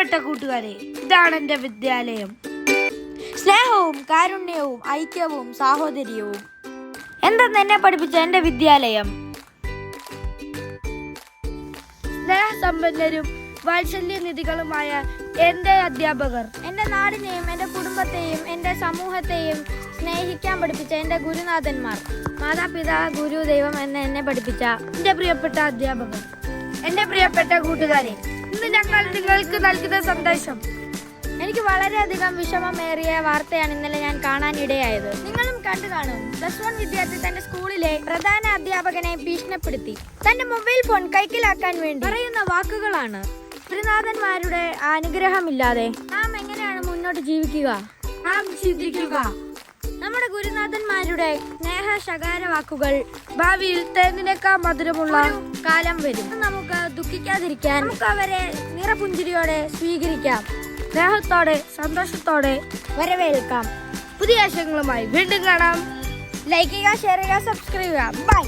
പ്രിയപ്പെട്ട കൂട്ടുകാരെ, ഇതാണ് എൻ്റെ വിദ്യാലയം. സ്നേഹവും കാരുണ്യവും ഐക്യവും സാഹോദര്യവും എന്തെന്ന് എന്നെ പഠിപ്പിച്ച എൻ്റെ വിദ്യാലയം. സ്നേഹസമ്പന്നരും വാത്സല്യനിധികളുമായ എൻ്റെ അധ്യാപകർ, എൻ്റെ നാടിനെയും എൻ്റെ കുടുംബത്തെയും എൻ്റെ സമൂഹത്തെയും സ്നേഹിക്കാൻ പഠിപ്പിച്ച എൻ്റെ ഗുരുനാഥന്മാർ, മാതാപിതാ ഗുരു ദൈവം എന്നെ പഠിപ്പിച്ച എൻ്റെ പ്രിയപ്പെട്ട അധ്യാപകർ, എൻ്റെ പ്രിയപ്പെട്ട കൂട്ടുകാരെ, ഇന്ന് ഞങ്ങൾ നിങ്ങൾക്ക് നൽകുന്ന സന്ദേശം. എനിക്ക് വളരെയധികം വിഷമമേറിയ വാർത്തയാണ് ഇന്നലെ ഞാൻ കാണാനിടയായത്. നിങ്ങളും കണ്ടു കാണും. +1 വിദ്യാർത്ഥി തന്റെ സ്കൂളിലെ പ്രധാന അധ്യാപകനെ ഭീഷണിപ്പെടുത്തി തന്റെ മൊബൈൽ ഫോൺ കൈക്കലാക്കാൻ വേണ്ടി പറയുന്ന വാക്കുകളാണ്. ഗുരുനാഥന്മാരുടെ അനുഗ്രഹമില്ലാതെ നാം എങ്ങനെയാണ് മുന്നോട്ട് ജീവിക്കുക? നാം ചിന്തിക്കുക. നമ്മുടെ ഗുരുനാഥന്മാരുടെ സ്നേഹ ശകാര വാക്കുകൾ ഭാവിയിൽ തേനിനേക്കാൾ മധുരമുള്ള കാലം വരും. നമുക്ക് ദുഃഖിക്കാതിരിക്കാൻ നമുക്ക് അവരെ നിറപുഞ്ചിരിയോടെ സ്വീകരിക്കാം, സ്നേഹത്തോടെ സന്തോഷത്തോടെ വരവേൽക്കാം. പുതിയ ആശയങ്ങളുമായി വീണ്ടും കാണാം. ലൈക്ക് ചെയ്യുക, ഷെയർ ചെയ്യുക, സബ്സ്ക്രൈബ് ചെയ്യുക. ബൈ.